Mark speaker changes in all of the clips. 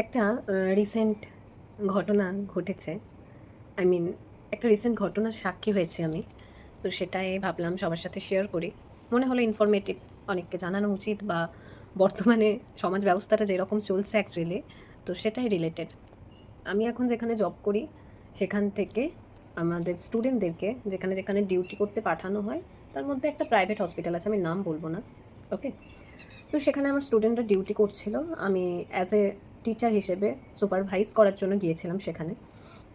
Speaker 1: একটা রিসেন্ট ঘটনা ঘটেছে। একটা রিসেন্ট ঘটনার সাক্ষী হয়েছি আমি। তো সেটাই ভাবলাম সবার সাথে শেয়ার করি। মনে হলো ইনফরমেটিভ, অনেককে জানানো উচিত বা বর্তমানে সমাজ ব্যবস্থাটা যেরকম চলছে অ্যাকচুয়ালি, তো সেটাই রিলেটেড। আমি এখন যেখানে জব করি, সেখান থেকে আমাদের স্টুডেন্টদেরকে যেখানে, যেখানে ডিউটি করতে পাঠানো হয়, তার মধ্যে একটা প্রাইভেট হসপিটাল আছে, আমি নাম বলব না। ওকে? তো সেখানে আমার স্টুডেন্টরা ডিউটি করছিল। আমি অ্যাজ এ টিচার হিসেবে সুপারভাইজ করার জন্য গিয়েছিলাম সেখানে।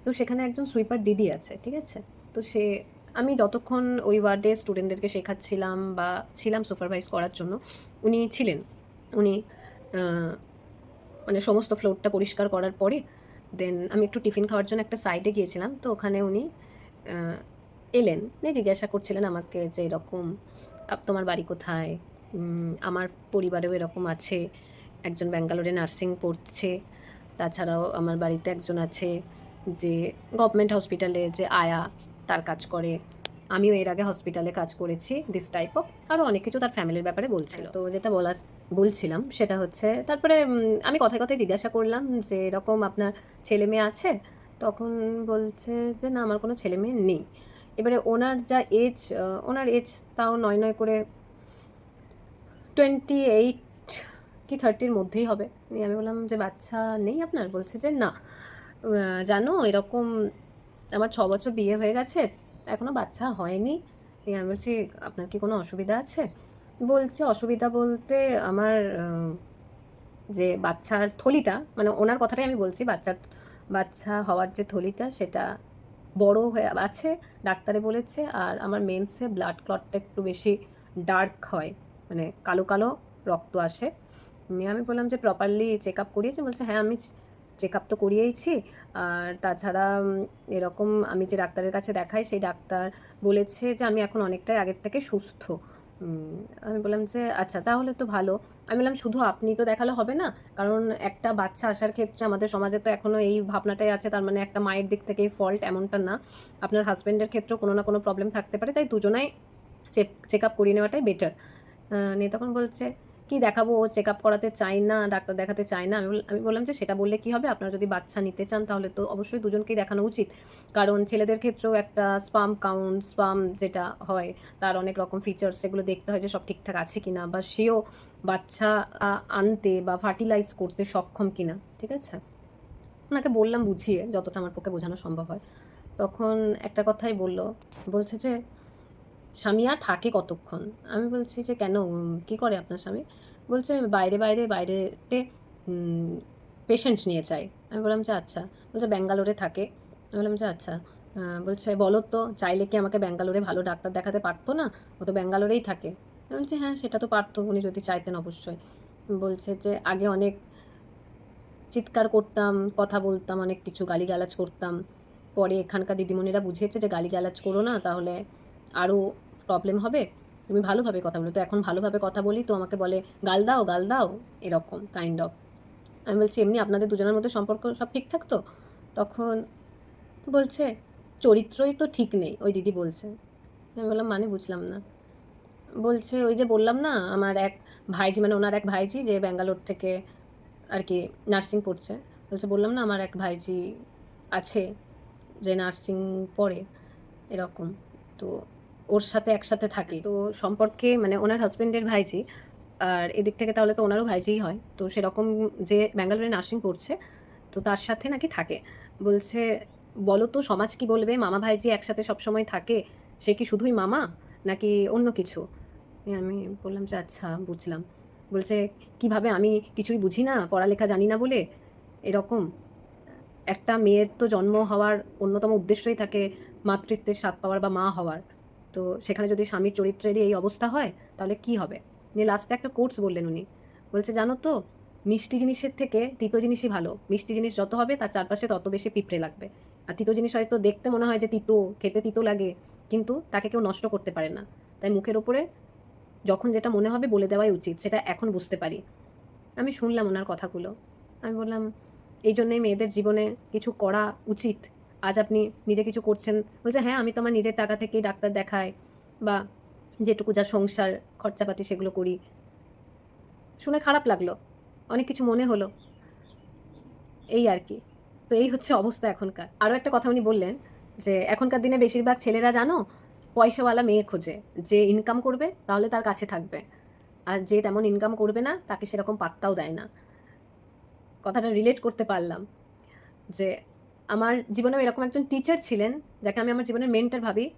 Speaker 1: তো সেখানে একজন সুইপার দিদি আছে, ঠিক আছে? তো আমি যতক্ষণ ওই ওয়ার্ডে স্টুডেন্টদেরকে শেখাচ্ছিলাম বা ছিলাম সুপারভাইজ করার জন্য, উনি ছিলেন। উনি আ মানে সমস্ত ফ্লোরটা পরিষ্কার করার পরে দেন আমি একটু টিফিন খাওয়ার জন্য একটা সাইডে গিয়েছিলাম। তো ওখানে উনি আ এলেন। দিয়ে জিজ্ঞাসা করছিলেন আমাকে যে এরকম, তোমার বাড়ি কোথায়? আমার পরিবারেও এরকম আছে। একজন ব্যাঙ্গালোরে নার্সিং পড়ছে। তাছাড়াও আমার বাড়িতে একজন আছে যে গভর্নমেন্ট হসপিটালে যে আয়া, তার কাজ করে। আমিও এর আগে হসপিটালে কাজ করেছি, দিস টাইপ অফ আরও অনেক কিছু তার ফ্যামিলির ব্যাপারে বলছিল। তো যেটা বলছিলাম সেটা হচ্ছে, তারপরে আমি কথায়, কথায় জিজ্ঞাসা করলাম যে, "এরকম আপনার ছেলে-মেয়ে আছে?" তখন বলছে যে, "না, আমার কোনো ছেলে-মেয়ে নেই।" এবারে ওনার এজ তাও নয়, নয় করে 28 কি 30 র মধ্যেই হবে। নিয়ে আমি বললাম যে, "বাচ্চা নেই আপনার?" বলছে যে, "না, জানো এরকম আমার ৬ বছর বিয়ে হয়ে গেছে, এখনো বাচ্চা হয়নি।" নিয়ে আমি বলছি, "আপনার কি কোনো অসুবিধা আছে?" বলছে, "অসুবিধা বলতে আমার যে বাচ্চার থলিটা", মানে ওনার কথাটাই আমি বলছি, বাচ্চা হওয়ার যে থলিটা সেটা বড় হয়ে আছে, ডাক্তারে বলেছে। আর আমার মেন্সে ব্লাড ক্লটটা একটু বেশি ডার্ক হয়, মানে কালো, কালো রক্ত আসে। নিয়ে আমি বললাম যে, "প্রপারলি চেক আপ করিয়েছেন?" বলছে, "হ্যাঁ, আমি চেক আপ তো করিয়েইছি। আর তাছাড়া এরকম আমি যে ডাক্তারের কাছে দেখাই, সেই ডাক্তার বলেছে যে আমি এখন অনেকটাই আগের থেকে সুস্থ।" উম আমি বললাম যে, "আচ্ছা, তাহলে তো ভালো।" আমি বললাম, "শুধু আপনি তো দেখালে হবে না। কারণ একটা বাচ্চা আসার ক্ষেত্রে আমাদের সমাজে তো এখনো এই ভাবনাটাই আছে, তার মানে একটা মায়ের দিক থেকেই ফল্ট, এমনটা না। আপনার হাসব্যান্ডের ক্ষেত্রেও কোনো না কোনো প্রবলেম থাকতে পারে। তাই দুজনাই চেক আপ করিয়ে নেওয়াটাই বেটার।" নিয়ে তখন বলছে, "কি দেখাবো? ও চেক আপ করাতে চায় না, ডাক্তার দেখাতে চায় না।" আমি বললাম যে, "সেটা বললে কি হবে? আপনারা যদি বাচ্চা নিতে চান তাহলে তো অবশ্যই দুজনকেই দেখানো উচিত। কারণ ছেলেদের ক্ষেত্রেও একটা স্পার্ম কাউন্ট, স্পার্ম যেটা হয়, তার অনেক রকম ফিচার্স, সেগুলো দেখতে হয় যে সব ঠিকঠাক আছে কিনা, বা সেও বাচ্চা আনতে বা ফার্টিলাইজ করতে সক্ষম কিনা। ঠিক আছে?" ওনাকে বললাম বুঝিয়ে, যতটা আমার পক্ষে বোঝানো সম্ভব হয়। তখন একটা কথাই বলল। বলছে যে, "স্বামী আর থাকে কতক্ষণ?" আমি বলছি যে, "কেন? কি করে আপনার স্বামী?" বলছে, "বাইরেতে উম পেশেন্ট নিয়ে যায়।" আমি বললাম যে, "আচ্ছা।" বলছে, "ব্যাঙ্গালোরে থাকে।" আমি বললাম যে, "আচ্ছা।" বলছে, "বলো তো, চাইলে কি আমাকে ব্যাঙ্গালোরে ভালো ডাক্তার দেখাতে পারত না? ও তো ব্যাঙ্গালোরেই থাকে।" আমি বলছি, "হ্যাঁ, সেটা তো পারত, উনি যদি চাইতেন অবশ্যই।" বলছে যে, "আগে অনেক চিৎকার করতাম, কথা বলতাম, অনেক কিছু গালিগালাজ করতাম। পরে এখানকার দিদিমণিরা বুঝিয়েছে যে গালিগালাজ করো না, তাহলে আরও প্রবলেম হবে। তুমি ভালোভাবে কথা বলো। তো এখন ভালোভাবে কথা বলি তো আমাকে বলে, 'গাল দাও, গাল দাও।' এরকম কাইন্ড অফ। আমি বলছি, "এমনি আপনাদের দুজনের মধ্যে সম্পর্ক সব ঠিকঠাক তো?" তখন বলছে, "চরিত্রই তো ঠিক নেই", ওই দিদি বলছে। আমি বললাম, "মানে বুঝলাম না।" বলছে, "ওই যে বললাম না, আমার এক ভাইঝি, মানে ওনার এক ভাইঝি যে ব্যাঙ্গালোর থেকে আর কি নার্সিং পড়ছে।" বলছে, "বললাম না আমার এক ভাইঝি আছে যে নার্সিং পড়ে, এরকম। তো ওর সাথে একসাথে থাকে। তো সম্পর্কে, মানে ওনার হাসব্যান্ডের ভাইঝি, আর এদিক থেকে তাহলে তো ওনারও ভাইঝিই হয়। তো সেরকম যে ব্যাঙ্গালোরে নার্সিং পড়ছে, তো তার সাথে নাকি থাকে।" বলছে, "বলো তো সমাজ কি বলবে? মামা ভাইঝি একসাথে সবসময় থাকে, সে কি শুধুই মামা নাকি অন্য কিছু?" আমি বললাম যে, "আচ্ছা, বুঝলাম।" বলছে, "কিভাবে? আমি কিছুই বুঝি না, পড়ালেখা জানি না বলে এরকম? একটা মেয়ের তো জন্ম হওয়ার অন্যতম উদ্দেশ্যই থাকে মাতৃত্বের স্বাদ পাওয়ার বা মা হওয়ার। তো সেখানে যদি স্বামীর চরিত্রেরই এই অবস্থা হয়, তাহলে কি হবে?" নিয়ে লাস্টে একটা কোটস বললেন উনি। বলছে, "জানো তো, মিষ্টি জিনিসের থেকে তিতো জিনিসই ভালো। মিষ্টি জিনিস যত হবে তার চারপাশে তত বেশি পিঁপড়ে লাগবে। আর তিতো জিনিস হয়তো দেখতে মনে হয় যে তিতো, খেতে তিতো লাগে, কিন্তু তাকে কেউ নষ্ট করতে পারে না। তাই মুখের ওপরে যখন যেটা মনে হবে বলে দেওয়াই উচিত, সেটা এখন বুঝতে পারি।" আমি শুনলাম ওনার কথাগুলো। আমি বললাম, "এই জন্যই মেয়েদের জীবনে কিছু করা উচিত। আজ আপনি নিজে কিছু করছেন।" বলছে, "হ্যাঁ, আমি তো আমার নিজের টাকা থেকেই ডাক্তার দেখাই বা যেটুকু যা সংসার খরচাপাতি সেগুলো করি।" শুনে খারাপ লাগলো। অনেক কিছু মনে হলো। এই আর কি। তো এই হচ্ছে অবস্থা এখনকার। আরও একটা কথা উনি বললেন যে, "এখনকার দিনে বেশিরভাগ ছেলেরা জানো পয়সাওয়ালা মেয়ে খোঁজে। যে ইনকাম করবে তাহলে তার কাছে থাকবে। আর যে তেমন ইনকাম করবে না তাকে সেরকম পাত্তাও দেয় না।" কথাটা রিলেট করতে পারলাম যে আমার জীবনেও এরকম একজন টিচার ছিলেন, যাকে আমি আমার জীবনের মেন্টর ভাবি।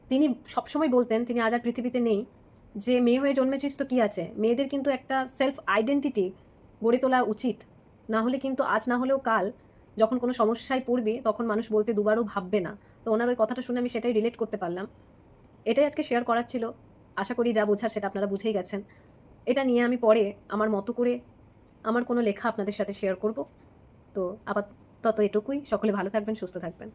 Speaker 1: তিনি সবসময় বলতেন, তিনি আজ আর পৃথিবীতে নেই, যে মেয়ে হয়ে জন্মেছিস তো কি আছে? মেয়েদের কিন্তু একটা সেলফ আইডেন্টিটি গড়ে তোলা উচিত। না হলে কিন্তু আজ না হলেও কাল যখন কোনো সমস্যায় পড়বি তখন মানুষ বলতে দুবারও ভাববে না। তো ওনার ওই কথাটা শুনে আমি সেটাই রিলেট করতে পারলাম। এটাই আজকে শেয়ার করার ছিল। আশা করি যা বোঝার সেটা আপনারা বুঝেই গেছেন। এটা নিয়ে আমি পরে আমার মতো করে আমার কোনো লেখা আপনাদের সাথে শেয়ার করব। তো আপাতত এটুকুই। সকলে ভালো থাকবেন, সুস্থ থাকবেন।